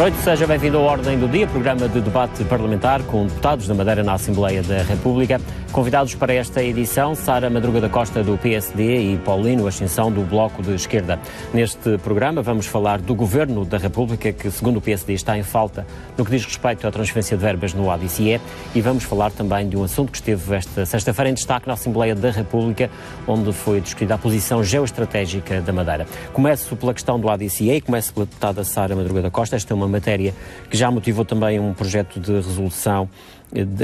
noite, seja bem-vindo ao Ordem do Dia, programa de debate parlamentar com deputados da Madeira na Assembleia da República. Convidados para esta edição, Sara Madruga da Costa, do PSD, e Paulino Ascensão, do Bloco de Esquerda. Neste programa vamos falar do Governo da República, que, segundo o PSD, está em falta no que diz respeito à transferência de verbas no ADICE, e vamos falar também de um assunto que esteve esta sexta-feira em destaque na Assembleia da República, onde foi discutida a posição geoestratégica da Madeira. Começo pela questão do ADICE e começo pela deputada Sara Madruga da Costa. Esta é uma matéria que já motivou também um projeto de resolução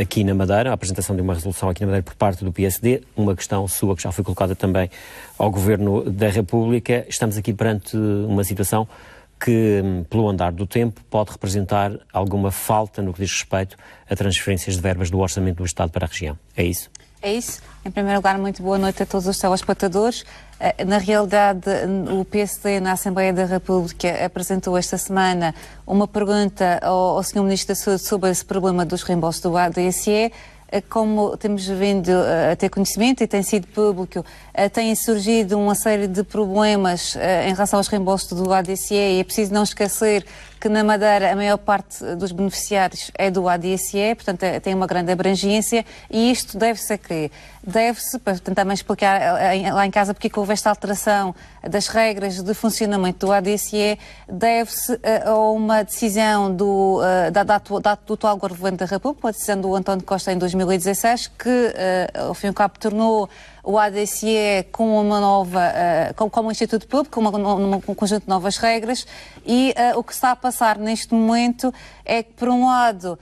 aqui na Madeira, a apresentação de uma resolução aqui na Madeira por parte do PSD, uma questão sua que já foi colocada também ao Governo da República. Estamos aqui perante uma situação que, pelo andar do tempo, pode representar alguma falta no que diz respeito a transferências de verbas do Orçamento do Estado para a região. É isso? É isso. Em primeiro lugar, muito boa noite a todos os telespectadores. Na realidade, o PSD, na Assembleia da República, apresentou esta semana uma pergunta ao Sr. Ministro da Saúde sobre esse problema dos reembolsos do ADICE. Como temos vindo a ter conhecimento e tem sido público, têm surgido uma série de problemas em relação aos reembolsos do ADICE, e é preciso não esquecer que na Madeira a maior parte dos beneficiários é do ADICE, portanto tem uma grande abrangência, e isto deve-se a quê? Deve-se, para tentar também explicar lá em casa porque houve esta alteração das regras de funcionamento do ADICE, deve-se a uma decisão do atual Governo da República, uma decisão do António Costa em 2016, que ao fim e ao cabo tornou o ADICE com uma nova, como um instituto público, com um conjunto de novas regras, e o que está a passar neste momento é que, por um lado,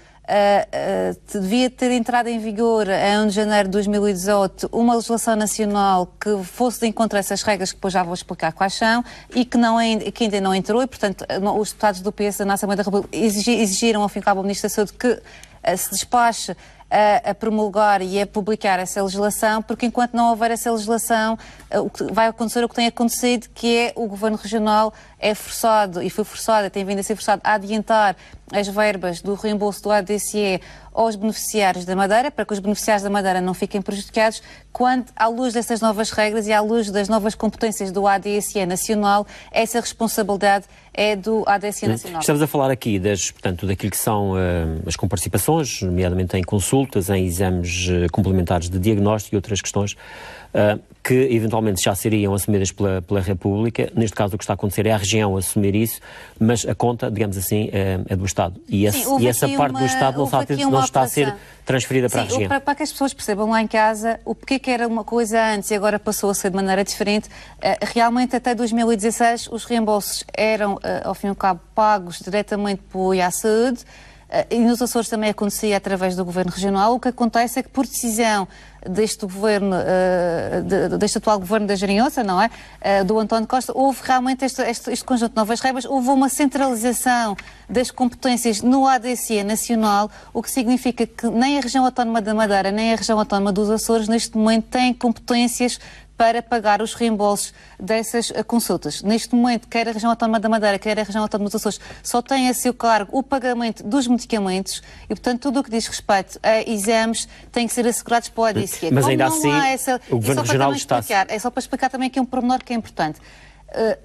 devia ter entrado em vigor em 1 de janeiro de 2018 uma legislação nacional que fosse de encontro a essas regras, que depois já vou explicar quais são, e que ainda não entrou, e portanto os deputados do PS na Assembleia da República exigiram ao fim e ao cabo ao Ministro da Saúde que se despache a promulgar e a publicar essa legislação, porque enquanto não houver essa legislação, o que vai acontecer o que tem acontecido, que é o Governo Regional é forçado, e foi forçado, tem vindo a ser forçado a adiantar as verbas do reembolso do ADICE aos beneficiários da Madeira, para que os beneficiários da Madeira não fiquem prejudicados, quando, à luz dessas novas regras e à luz das novas competências do ADICE nacional, essa responsabilidade é do ADICE nacional. Estamos a falar aqui daquilo que são as comparticipações, nomeadamente em consultas, em exames complementares de diagnóstico e outras questões que eventualmente já seriam assumidas pela República. Neste caso o que está a acontecer é a região assumir isso, mas a conta, digamos assim, é do Estado. E essa parte do Estado não está a ser transferida para a região. Para que as pessoas percebam lá em casa o porquê que era uma coisa antes e agora passou a ser de maneira diferente, realmente até 2016 os reembolsos eram, ao fim e ao cabo, pagos diretamente pelo IASAúde, e nos Açores também acontecia através do Governo Regional. O que acontece é que, por decisão deste governo, deste atual governo da Geringonça, não é? Do António Costa, houve realmente este conjunto de novas regras, houve uma centralização das competências no ADICE nacional, o que significa que nem a região autónoma da Madeira, nem a região autónoma dos Açores, neste momento, têm competências para pagar os reembolsos dessas consultas. Neste momento, quer a região autónoma da Madeira, quer a região autónoma dos Açores, só tem a seu cargo o pagamento dos medicamentos e, portanto, tudo o que diz respeito a exames tem que ser assegurados pelo ADICE. Mas ainda assim, o Governo Regional está... É só para explicar também aqui um pormenor que é importante.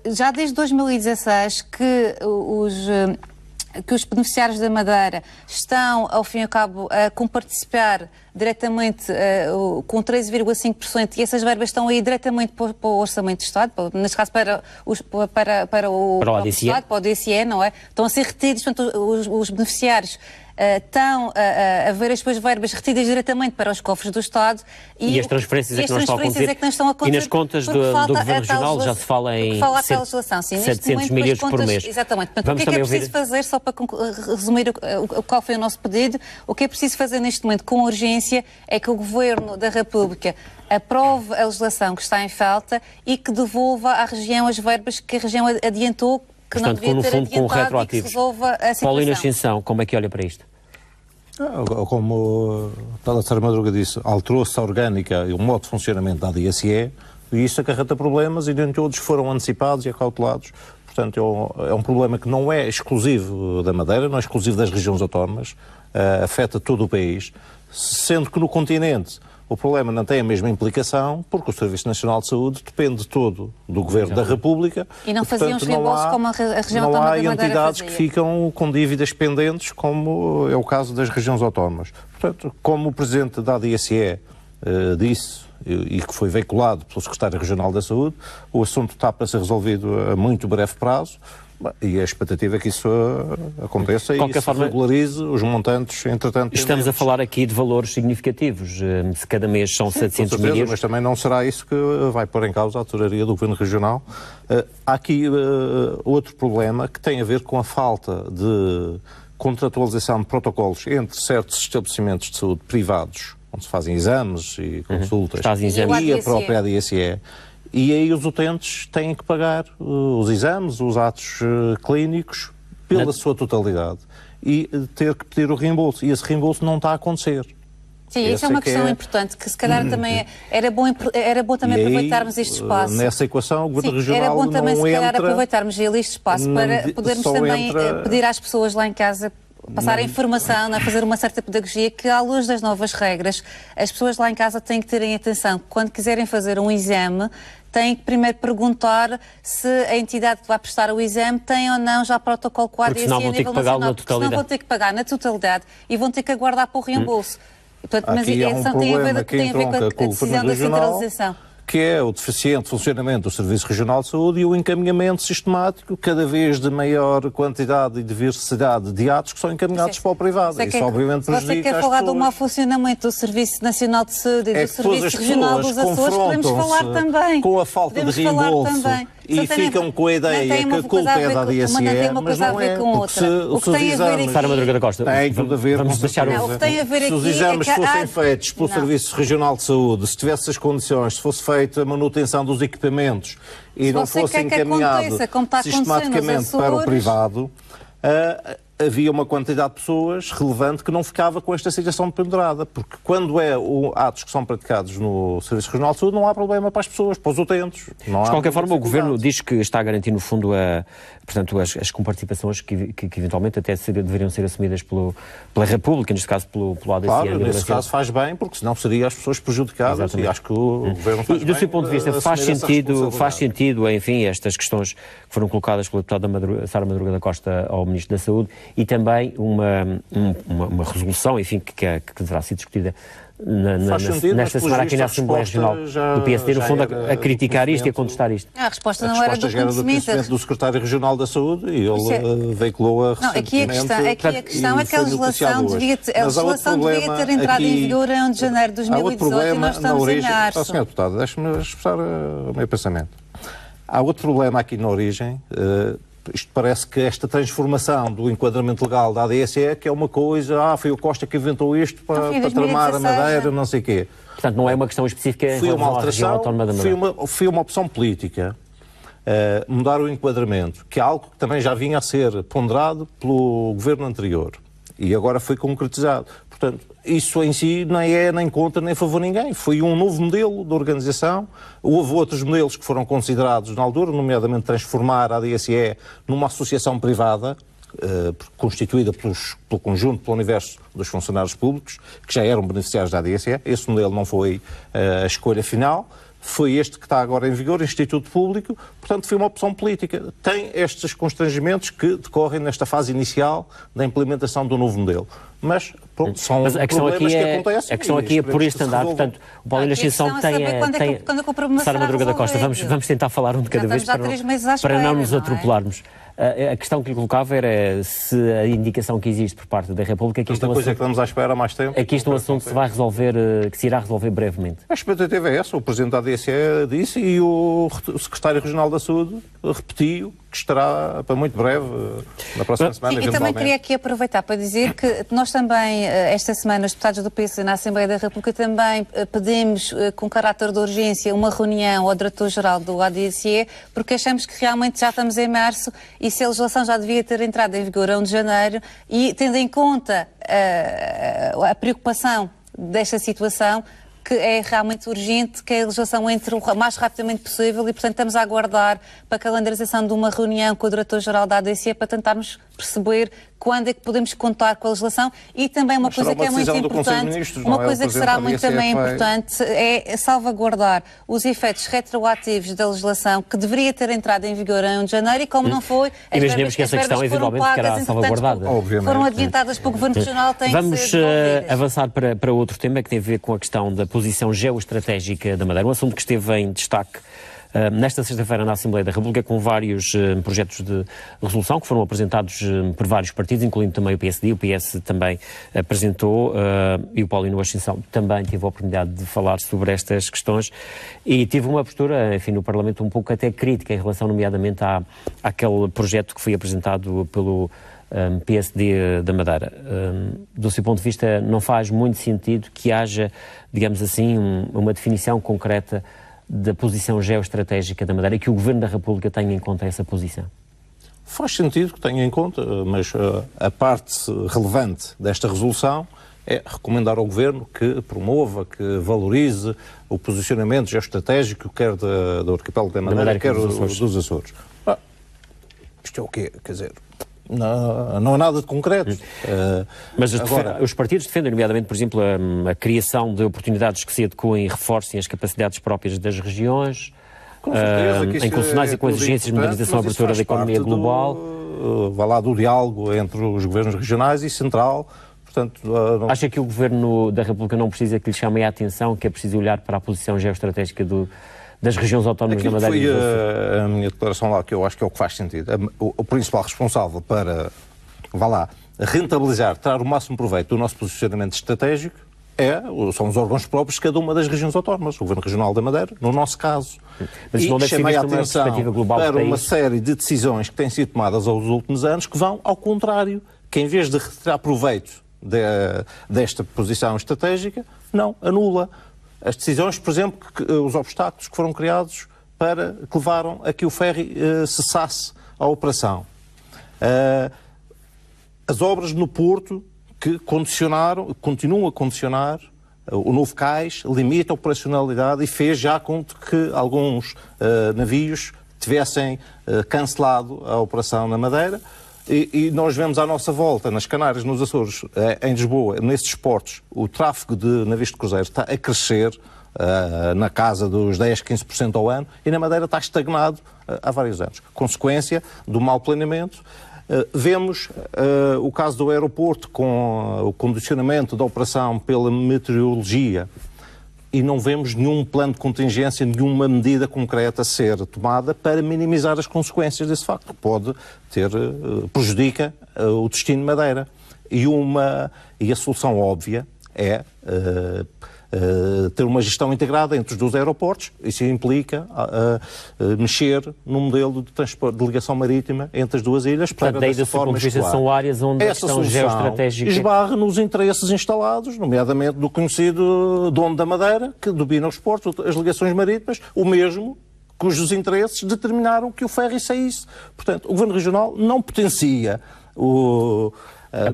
Já desde 2016 que os beneficiários da Madeira estão, ao fim e ao cabo, a comparticipar diretamente com 13,5%, e essas verbas estão aí diretamente para o Orçamento do Estado, neste caso para o Estado, para o ADICE, não é? Estão a ser retidos, portanto, os beneficiários estão a ver as suas verbas retidas diretamente para os cofres do Estado. E as transferências é que não estão a acontecer. E nas contas do Governo Regional já se fala em 700 milhões por mês. Exatamente. Portanto, o que é preciso fazer, só para resumir qual foi o nosso pedido, o que é preciso fazer neste momento com urgência é que o Governo da República aprove a legislação que está em falta e que devolva à região as verbas que a região adiantou, que portanto, não devia ter com retroativos. E que resolva a situação. Paulino Ascensão, como é que olha para isto? Como a Sara Madruga disse, alterou-se a orgânica e o modo de funcionamento da ADICE, e isso acarreta problemas, e nem todos foram antecipados e acautelados. Portanto, é um problema que não é exclusivo da Madeira, não é exclusivo das regiões autónomas, afeta todo o país, sendo que no continente O problema não tem a mesma implicação porque o Serviço Nacional de Saúde depende todo do Governo da República. E não faziam os reembolsos como a região autónoma da Madeira Não há entidades que fazia. ficam com dívidas pendentes, como é o caso das regiões autónomas. Portanto, como o Presidente da ADSE disse, e que foi veiculado pelo Secretário Regional da Saúde, o assunto está para ser resolvido a muito breve prazo. E a expectativa é que isso aconteça e se regularize os montantes, entretanto... Estamos a falar aqui de valores significativos. Se cada mês são 700 mil euros... Mas também não será isso que vai pôr em causa a autoraria do Governo Regional. Há aqui outro problema que tem a ver com a falta de contratualização de protocolos entre certos estabelecimentos de saúde privados, onde se fazem exames e consultas, e a própria ADSE. E aí os utentes têm que pagar os exames, os atos clínicos, pela sua totalidade. E ter que pedir o reembolso. E esse reembolso não está a acontecer. Sim, isso é uma questão importante, que se calhar também era bom também aproveitarmos este espaço. Nessa equação, o Governo Regional era bom também, não se calhar, entra, aproveitarmos este espaço para podermos também pedir às pessoas lá em casa passar a informação, a fazer uma certa pedagogia, que à luz das novas regras, as pessoas lá em casa têm que terem atenção. Quando quiserem fazer um exame, têm que primeiro perguntar se a entidade que vai prestar o exame tem ou não já protocolo com a ADSE a nível nacional, porque senão vão ter que pagar na totalidade e vão ter que aguardar para o reembolso. Portanto, mas tem a ver com a decisão da centralização, que é o deficiente funcionamento do Serviço Regional de Saúde e o encaminhamento sistemático, cada vez de maior quantidade e diversidade de atos que são encaminhados para o privado. Isso obviamente prejudica as pessoas. Você quer falar do mau funcionamento do Serviço Nacional de Saúde e do Serviço Regional dos Açores, podemos falar também. Com a falta de reembolso e ficam com a ideia que a culpa é da ADSE, mas não é, porque se os exames... Sara Madruga da Costa, tem tudo a ver com se os exames fossem feitos pelo Serviço Regional de Saúde, se tivesse as condições, se fosse feita a manutenção dos equipamentos e não fosse encaminhado sistematicamente para o privado, havia uma quantidade de pessoas relevante que não ficava com esta situação pendurada, porque quando atos que são praticados no Serviço Regional de Saúde, não há problema para as pessoas, para os utentes. Mas, de qualquer forma, o Governo diz que está a garantir, no fundo, portanto, as comparticipações que eventualmente até deveriam ser assumidas pela República, neste caso pelo ADSE. Claro, nesse caso faz bem, porque senão seriam as pessoas prejudicadas. Exatamente. E acho que o Governo faz bem. E do seu ponto de vista, faz sentido, enfim, estas questões que foram colocadas pela deputada Sara Madruga da Costa ao Ministro da Saúde e também uma resolução, enfim, que deverá ser discutida nesta semana aqui na Assembleia Regional do PSD, no fundo, a criticar isto e a contestar isto. A resposta não era do conhecimento do Secretário Regional da Saúde e ele veiculou-a recentemente. Aqui a questão é que a legislação devia ter entrado em vigor em 1 de janeiro de 2018 e nós estamos em março. Senhor Deputado, deixe-me expressar o meu pensamento. Há outro problema aqui na origem. Isto parece que esta transformação do enquadramento legal da ADSE, que é uma coisa, foi o Costa que inventou isto para tramar a Madeira, não sei o quê. Portanto, não é uma questão específica em relação à região autónoma da Madeira. Foi uma opção política, mudar o enquadramento, que é algo que também já vinha a ser ponderado pelo governo anterior e agora foi concretizado. Portanto, isso em si nem é nem contra nem a favor de ninguém. Foi um novo modelo de organização. Houve outros modelos que foram considerados na altura, nomeadamente transformar a ADSE numa associação privada, constituída pelo conjunto, pelo universo dos funcionários públicos, que já eram beneficiários da ADSE. Esse modelo não foi a escolha final. Foi este que está agora em vigor, Instituto Público, portanto foi uma opção política. Tem estes constrangimentos que decorrem nesta fase inicial da implementação do novo modelo. Mas, pronto, são problemas que acontecem. A questão aqui é por este andar, portanto, o Paulo Ascensão tem... Sara Madruga da Costa, vamos tentar falar um de cada vez para não nos atropelarmos. A questão que lhe colocava era se a indicação que existe por parte da República... Esta coisa é que estamos à espera há mais tempo. É que isto é um assunto que se irá resolver brevemente. A expectativa é essa. O Presidente da ADSE disse e o Secretário Regional da Saúde repetiu que estará para muito breve, na próxima semana, e também queria aqui aproveitar para dizer que nós também, esta semana, os deputados do PS na Assembleia da República também pedimos, com caráter de urgência, uma reunião ao Diretor-Geral do ADSE, porque achamos que realmente já estamos em março e se a legislação já devia ter entrado em vigor a 1 de janeiro e, tendo em conta a preocupação desta situação, que é realmente urgente que a legislação entre o mais rapidamente possível e, portanto, estamos a aguardar para a calendarização de uma reunião com o Diretor-Geral da ADSE para tentarmos perceber quando é que podemos contar com a legislação e também uma coisa que é muito importante, uma coisa que será muito também importante é salvaguardar os efeitos retroativos da legislação que deveria ter entrado em vigor em 1 de janeiro e como não foi, imaginemos que essa questão eventualmente ficará salvaguardada. Foram adiantadas pelo Governo Regional, têm Vamos que ser devolvidas. avançar para outro tema que tem a ver com a questão da posição geoestratégica da Madeira, um assunto que esteve em destaque nesta sexta-feira na Assembleia da República, com vários projetos de resolução que foram apresentados por vários partidos, incluindo também o PSD. O PS também apresentou e o Paulino Ascensão também teve a oportunidade de falar sobre estas questões e tive uma postura, enfim, no Parlamento um pouco até crítica em relação, nomeadamente, àquele projeto que foi apresentado pelo PSD da Madeira. Do seu ponto de vista, não faz muito sentido que haja, digamos assim, uma definição concreta da posição geoestratégica da Madeira e que o Governo da República tenha em conta essa posição? Faz sentido que tenha em conta, mas a parte relevante desta resolução é recomendar ao Governo que promova, que valorize o posicionamento geoestratégico, quer do arquipélago da Madeira, quer dos Açores. Isto é o quê? Quer dizer, não há nada de concreto. Mas agora, os partidos defendem, nomeadamente, por exemplo, a criação de oportunidades que se adequem e reforcem as capacidades próprias das regiões, em consonância com as exigências de modernização e abertura da economia global. Vai lá do diálogo entre os governos regionais e central. Portanto, Acha que o Governo da República não precisa que lhe chamem a atenção, que é preciso olhar para a posição geoestratégica das regiões autónomas da Madeira? Foi a minha declaração lá, que eu acho que é o que faz sentido. O principal responsável para, rentabilizar, tirar o máximo proveito do nosso posicionamento estratégico são os órgãos próprios de cada uma das regiões autónomas. O Governo Regional da Madeira, no nosso caso. Mas e chamei a atenção para uma país. série de decisões que têm sido tomadas aos últimos anos que vão ao contrário, que em vez de retirar proveito desta posição estratégica, não, anula. As decisões, por exemplo, os obstáculos que foram criados que levaram a que o ferry cessasse a operação. As obras no Porto que continuam a condicionar o novo cais, limita a operacionalidade e fez já com que alguns navios tivessem cancelado a operação na Madeira. E nós vemos à nossa volta, nas Canárias, nos Açores, em Lisboa, nesses portos, o tráfego de navios de cruzeiro está a crescer na casa dos 10, 15% ao ano e na Madeira está estagnado há vários anos. Consequência do mau planeamento. Vemos o caso do aeroporto com o condicionamento da operação pela meteorologia e não vemos nenhum plano de contingência, nenhuma medida concreta a ser tomada para minimizar as consequências desse facto, que prejudica o destino de Madeira. E a solução óbvia é ter uma gestão integrada entre os dois aeroportos. Isso implica mexer no modelo de transporte, de ligação marítima entre as duas ilhas. Portanto, daí, do seu ponto de vista, são áreas onde a questão geoestratégica esbarra nos interesses instalados, nomeadamente do conhecido dono da Madeira, que domina os portos, as ligações marítimas, o mesmo cujos interesses determinaram que o ferry saísse. Portanto, o Governo Regional não potencia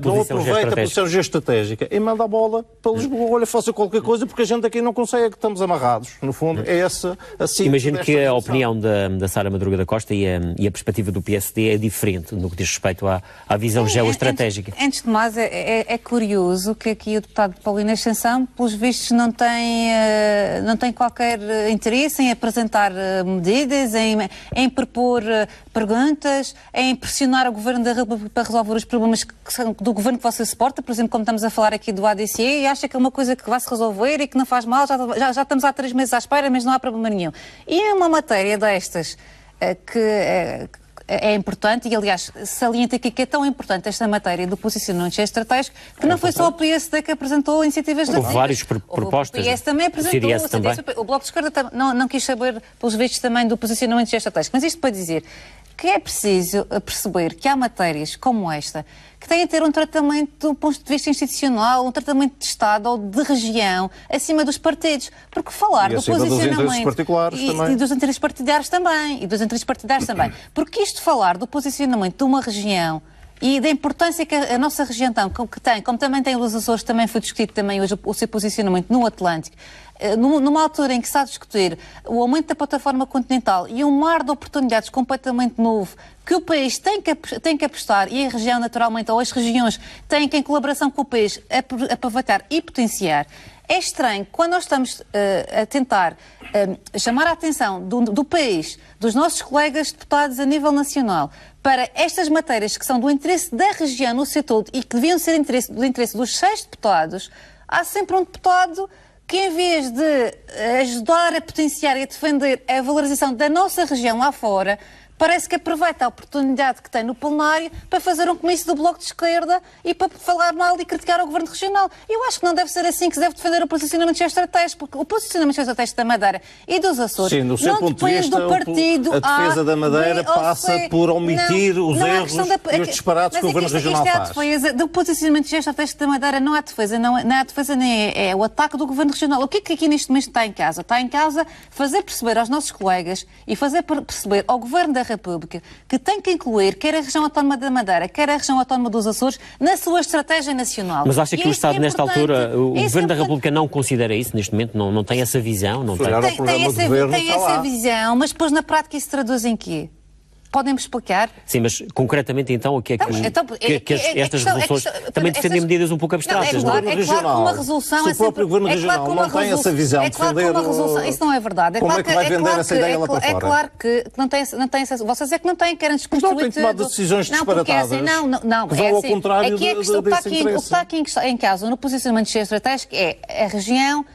não aproveita a posição geoestratégica e manda a bola para Lisboa. Olha, faça qualquer coisa porque a gente aqui não consegue, estamos amarrados. No fundo, é essa assim. Imagino que a opinião da Sara Madruga da Costa e a perspectiva do PSD é diferente no que diz respeito à visão geoestratégica. Antes de mais, é curioso que aqui o deputado Paulino Ascensão, pelos vistos, não tem qualquer interesse em apresentar medidas, em propor perguntas, em pressionar o Governo da República para resolver os problemas do governo que você suporta, por exemplo, como estamos a falar aqui do ADCE, e acha que é uma coisa que vai se resolver e que não faz mal, já estamos há 3 meses à espera, mas não há problema nenhum. E é uma matéria destas que é importante, e aliás, salienta aqui que é tão importante esta matéria do posicionamento estratégico, que não foi só o PSD que apresentou iniciativas legislativas. Houve várias propostas. O PS também apresentou, o Bloco de Esquerda não quis saber, pelos vistos, também do posicionamento estratégico. Mas isto para dizer que é preciso perceber que há matérias como esta que têm a ter um tratamento do ponto de vista institucional, um tratamento de Estado ou de região, acima dos partidos. Porque falar do posicionamento... dos interesses particulares também. E dos interesses partidários também. Porque isto falar do posicionamento de uma região e da importância que a nossa região tem, como também tem os Açores, também foi discutido também hoje o seu posicionamento no Atlântico, numa altura em que se está a discutir o aumento da plataforma continental e um mar de oportunidades completamente novo que o país tem que apostar, e a região naturalmente, ou as regiões têm que, em colaboração com o país, aproveitar e potenciar. É estranho, quando nós estamos a tentar chamar a atenção do país, dos nossos colegas deputados a nível nacional, para estas matérias que são do interesse da região no seu todo e que deviam ser do interesse dos 6 deputados, há sempre um deputado que, em vez de ajudar a potenciar e a defender a valorização da nossa região lá fora, parece que aproveita a oportunidade que tem no plenário para fazer um comício do Bloco de Esquerda e para falar mal e criticar o Governo Regional. Eu acho que não deve ser assim que se deve defender o posicionamento geoestratégico, porque o posicionamento geoestratégico da Madeira e dos Açores no seu não ponto de depende vista, do partido a defesa da Madeira passa por omitir os erros e os disparates que o Governo Regional faz. Defesa do posicionamento geoestratégico da Madeira não há defesa, não há defesa nem é o ataque do Governo Regional. O que é que aqui neste momento está em causa? Está em causa fazer perceber aos nossos colegas e fazer perceber ao Governo da República que tem que incluir quer a região autónoma da Madeira, quer a região autónoma dos Açores na sua estratégia nacional. Mas acha que o Estado, nesta altura, o Governo da República não considera isso neste momento? Não tem essa visão? Não tem essa visão, mas depois na prática isso traduz em quê? Podem-me explicar? Sim, mas concretamente então o que é que estas resoluções também defendem medidas um pouco abstratas? É claro que uma resolução se o próprio Governo Regional não tem essa visão de defender... Isso não é verdade. Como é que vai vender essa ideia lá para fora? É claro que não tem essa... Vocês é que não têm, querem desconstruir tudo. Não têm tomado decisões disparatadas. Não, que vão ao contrário desse interesse. O que está aqui em causa no posicionamento geoestratégico é a região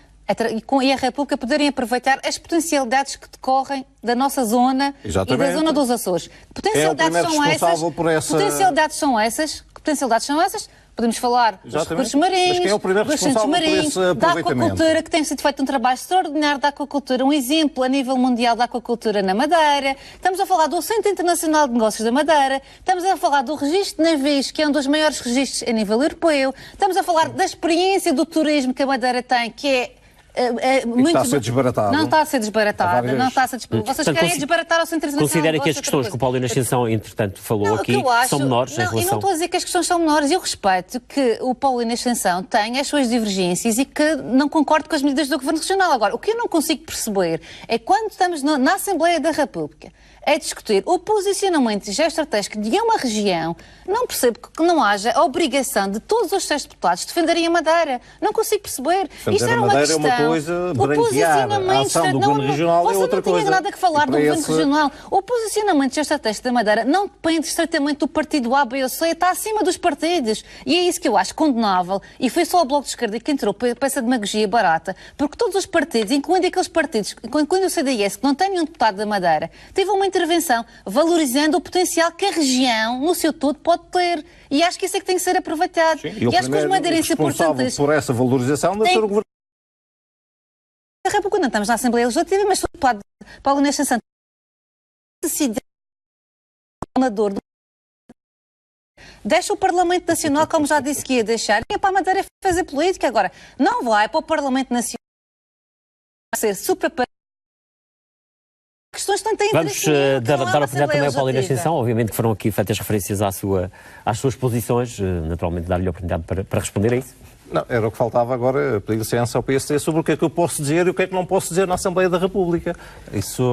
e a República poderem aproveitar as potencialidades que decorrem da nossa zona e da zona dos Açores. Potencialidades são essas? Podemos falar dos recursos marinhos, dos centros marinhos, da aquacultura, que tem sido feito um trabalho extraordinário da aquacultura, um exemplo a nível mundial da aquacultura na Madeira. Estamos a falar do Centro Internacional de Negócios da Madeira. Estamos a falar do registro de navios, que é um dos maiores registros a nível europeu. Estamos a falar da experiência do turismo que a Madeira tem, que é muito... Está a ser desbaratado. Não está a ser desbaratado. Vocês querem desbaratar ao Centro Internacional. Considera que as questões que o Paulino Ascensão, entretanto, falou aqui, são menores em relação... Eu não estou a dizer que as questões são menores. Eu respeito que o Paulino Ascensão tenha as suas divergências e que não concorde com as medidas do Governo Regional. Agora, o que eu não consigo perceber é quando estamos na Assembleia da República a discutir o posicionamento geoestratégico de uma região, não percebo que não haja a obrigação de todos os 6 deputados defenderem a Madeira. Não consigo perceber. Isto era uma questão. É uma coisa, branquear a ação do Governo Regional é outra coisa. Você não tinha nada que falar do Governo Regional. O posicionamento geoestratégico da Madeira não depende estritamente do partido A, B ou C, está acima dos partidos. E é isso que eu acho condenável. E foi só o Bloco de Esquerda que entrou para essa demagogia barata, porque todos os partidos, incluindo aqueles partidos, incluindo o CDS, que não tem nenhum deputado da Madeira, teve uma intervenção valorizando o potencial que a região, no seu todo, pode ter. E acho que isso é que tem que ser aproveitado. Sim, e acho que os madeirenses importantes... por essa valorização deve ser o Governo da República. Não estamos na Assembleia Legislativa, mas pode Paulino Ascensão deixa o Parlamento Nacional, como já disse que ia deixar, e é para a Madeira fazer política. Agora, não vai para o Parlamento Nacional ser super... Questões que vamos dar a oportunidade também ao Paulino Ascensão, obviamente que foram aqui feitas referências às suas posições, naturalmente dar-lhe a oportunidade para responder a isso. Não, era o que faltava agora, pedir licença ao PSD sobre o que é que eu posso dizer e o que é que não posso dizer na Assembleia da República. Isso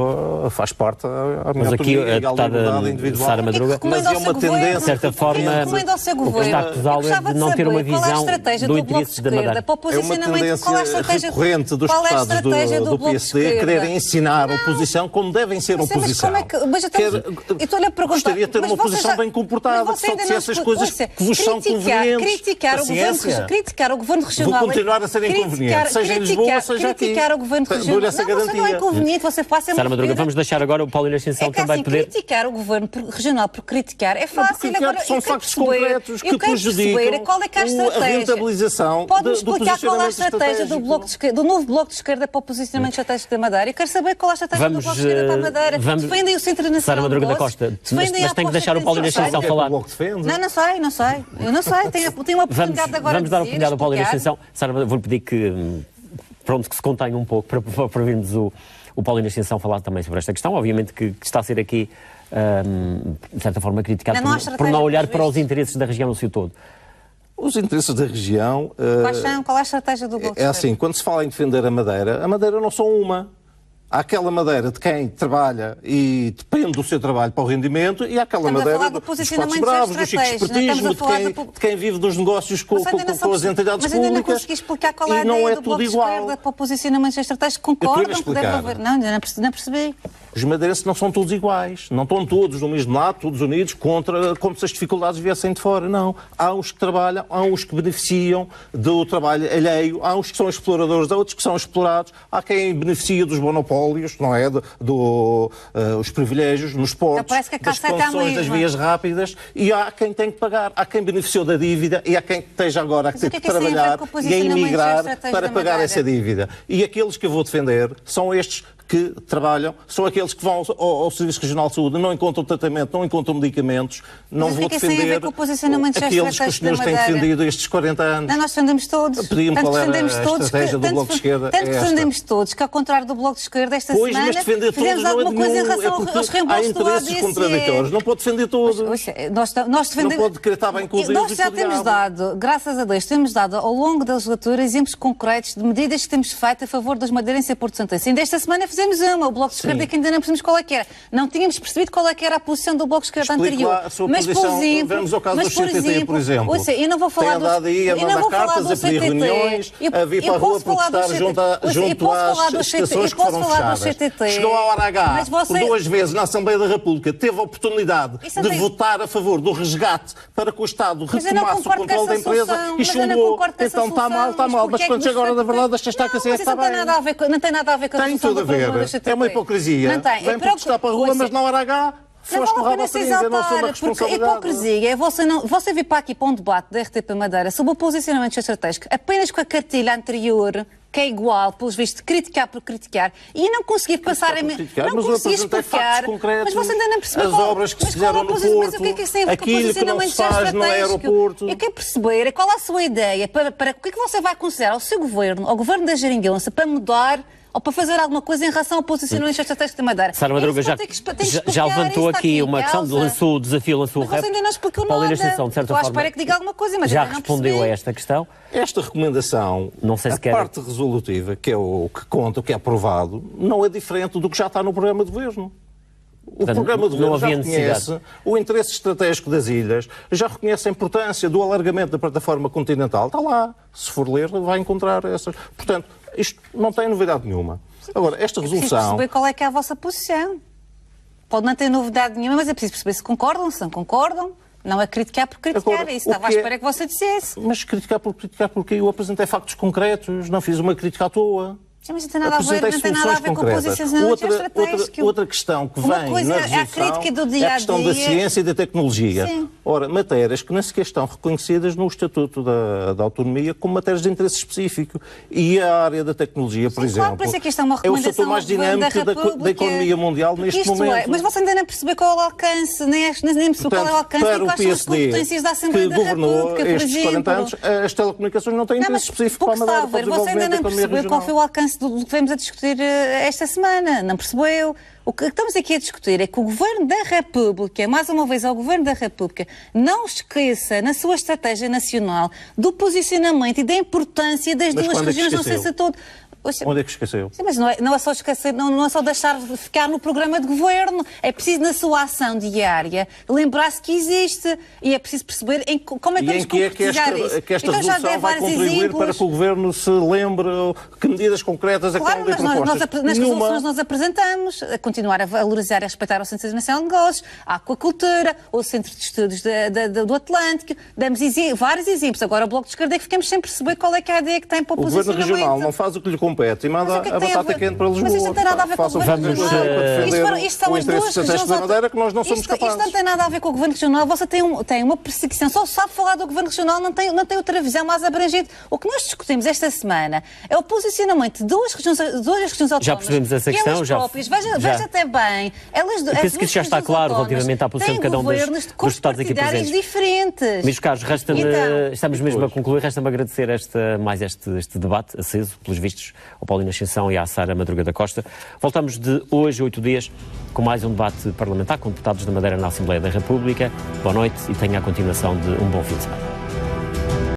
faz parte da minha autonomia e da liberdade individual. Sara Madruga, mas é uma tendência, de certa forma, o que está acusado é de não ter uma visão do interesse da Madeira. É uma tendência recorrente dos deputados do PSD quererem ensinar a oposição como devem ser oposição. Gostaria de ter uma oposição bem comportada, só que se essas coisas que vos são convenientes, criticar o Governo Regional... Vou continuar a ser inconveniente, seja em Lisboa, seja aqui. Criticar o Governo Regional... Não, você não é inconveniente, você faça... Sara Madruga, vamos deixar agora o Paulino Ascensão também poder... criticar o Governo Regional por criticar é fácil. Agora, são factos concretos que prejudicam a rentabilização Pode-me explicar qual é a estratégia do novo Bloco de Esquerda para o posicionamento estratégico da Madeira? Eu quero saber qual é a estratégia do Bloco de Esquerda para a Madeira. Defendem o Centro Internacional Sara Madruga da Costa, mas tem que deixar o Paulino Ascensão falar. Não sei. Eu não sei. Tenho uma oportunidade agora de dizer. Vamos dar a oportunidade ao Paulino Ascensão. Sara, vou pedir que se contenha um pouco para ouvirmos o Paulino Ascensão falar também sobre esta questão. Obviamente que está a ser aqui de certa forma, criticado Não há por estratégia não olhar para para os isto. interesses da região no seu todo. Os interesses da região... Qual é a estratégia do Bloco de É Esquerda? assim, quando se fala em defender a Madeira não só uma. Há aquela Madeira de quem trabalha e depende do seu trabalho para o rendimento e há aquela Estamos a Madeira falar do dos posicionamento Patos Bravos, do Chico estratégico, não Espertismo, estamos a falar de quem vive dos negócios com as entidades mas ainda não públicas. consegui explicar qual é a e não ideia é do tudo Bloco de igual. Esquerda para o posicionamento estratégico. Concordam que deve haver... Não, ainda não percebi. Os madeirenses não são todos iguais. Não estão todos no mesmo lado, todos unidos, como se as dificuldades viessem de fora. Não. Há uns que trabalham, há uns que beneficiam do trabalho alheio, há uns que são exploradores, há outros que são explorados, há quem beneficia dos monopólios, não é? Os privilégios nos portos, parece que a das cassete é a concessões das mesma. vias rápidas, e há quem tem que pagar. Há quem beneficiou da dívida e há quem esteja agora a ter que isso tem a ver trabalhar com o e a posicionamento emigrar estratégico para da pagar Madeira? essa dívida. E aqueles que eu vou defender são estes que trabalham, são aqueles que vão ao Serviço Regional de Saúde, não encontram tratamento, não encontram medicamentos, não vou defender aqueles que os senhores têm defendido estes 40 anos. Não, nós defendemos todos. Pedi-me qual era a estratégia do Bloco de Esquerda. Tanto defendemos todos, que ao contrário do Bloco de Esquerda, esta Pois, semana mas defender todos fizemos não é alguma coisa em nenhum, relação aos reembolsos do há interesses ADSE. contraditórios, não pode defender todos. Nós defendemos... Não pode decretar bem com o Deus Nós e já com o temos diabo. dado, graças a Deus, temos dado ao longo da legislatura exemplos concretos de medidas que temos feito a favor dos madeirenses em Porto Santo. Assim, desta semana fizemos uma, o Bloco de Esquerda, que ainda não percebemos qual é que era. Não tínhamos percebido qual é que era a posição do Bloco de Esquerda Explique anterior. lá a sua posição. Vamos ao caso do CTT, por exemplo. Ouça, eu não vou falar tem andado aí a mandar cartas, a pedir reuniões, a vir para a rua protestar junto às estações que foram fechadas. Chegou à hora H, por 2 vezes na Assembleia da República, teve a oportunidade de votar a favor do resgate para que o Estado retomasse o controle da empresa e chumbou. Então está mal, mas quando chega a hora da verdade, deixa estar que assim é que está bem. Não tem nada a ver com a Tem tudo a ver. É uma hipocrisia. Não tem. Vem protestar para a rua, mas na hora H... Não vale a pena se exaltar, porque a hipocrisia é você vir para aqui para um debate da RTP Madeira sobre o posicionamento estratégico apenas com a cartilha anterior, que é igual, pelos vistos, de criticar por criticar, e não conseguir passar a... Não conseguir explicar, mas você ainda não percebeu as obras que se fizeram no Porto, o que é que isso tem a ver com o aquilo que não se posicionamento faz no aeroporto. Eu quero perceber qual é a sua ideia, para o que é que você vai aconselhar ao seu governo, ao governo da Geringonça, para mudar ou para fazer alguma coisa em relação ao posicionamento estratégico da Madeira. Sara Madruga já levantou aqui uma questão, lançou o desafio, lançou o rap. Mas você ainda não explicou nada. Estou à espera que diga alguma coisa, mas já ainda não respondeu percebi. a esta questão. Esta recomendação, não sei se a parte resolutiva, que é o que conta, o que é aprovado, não é diferente do que já está no programa de governo. O programa de governo já reconhece o interesse estratégico das ilhas, já reconhece a importância do alargamento da plataforma continental. Está lá. Se for ler, vai encontrar essas. Portanto, isto não tem novidade nenhuma. Agora, esta resolução... É preciso perceber qual é que é a vossa posição. Pode não ter novidade nenhuma, mas é preciso perceber se concordam, se não concordam. Não é criticar por criticar. Agora, isso estava à espera que você dissesse. Mas criticar porque eu apresentei factos concretos, não fiz uma crítica à toa. Mas não tem nada a ver com o posicionamento estratégico. Outra questão que vem na resolução é a questão da ciência e da tecnologia. Sim. Ora, matérias que nem sequer estão reconhecidas no Estatuto da Autonomia como matérias de interesse específico. E a área da tecnologia, por exemplo, por isso é que isto é uma recomendação o setor mais dinâmico da economia mundial neste momento. Mas você ainda não percebeu qual é o alcance, nem percebeu qual é o alcance e quais são as competências da Assembleia da República, por estes 40 anos, as telecomunicações não têm interesse específico para a Madeira, para o desenvolvimento da economia regional. Você ainda não percebeu qual foi o alcance do que vemos a discutir esta semana, não percebeu? O que estamos aqui a discutir é que o Governo da República, mais uma vez ao Governo da República, não esqueça na sua estratégia nacional do posicionamento e da importância das duas regiões, não sei se todo... Onde é que esqueceu? Sim, mas não é só esquecer, não é só deixar de ficar no programa de governo. É preciso, na sua ação diária, lembrar-se que existe. E é preciso perceber como é que vamos concretizar isso. Que esta resolução vai contribuir para que o governo se lembre que medidas concretas é que estão ali propostas? Nas resoluções nós apresentamos a continuar a valorizar e a respeitar o Centro Nacional de Negócios, a aquacultura, o Centro de Estudos do Atlântico. Damos vários exemplos. Agora o Bloco de Esquerda é que ficamos sem perceber qual é que é a ideia que tem para o posicionamento. O Governo Regional não faz o que lhe compete e manda a batata quente para Lisboa. Mas isto não tem nada a ver com o Governo Regional. Isto são as duas regiões da Madeira que nós não somos capazes. Isto não tem nada a ver com o Governo Regional. Você tem uma perseguição. Só sabe falar do Governo Regional, não tem outra visão mais abrangente. O que nós discutimos esta semana é o posicionamento de duas regiões autónomas. Já percebemos essa questão. Veja até bem. Penso que isso já está claro relativamente à posição de cada um dos Estados aqui presentes. Diferentes. Meus caros, estamos mesmo a concluir. Resta-me agradecer este debate aceso, pelos vistos. ao Paulino Ascensão e à Sara Madruga da Costa. Voltamos de hoje a 8 dias com mais um debate parlamentar com deputados da Madeira na Assembleia da República. Boa noite e tenha a continuação de um bom fim de semana.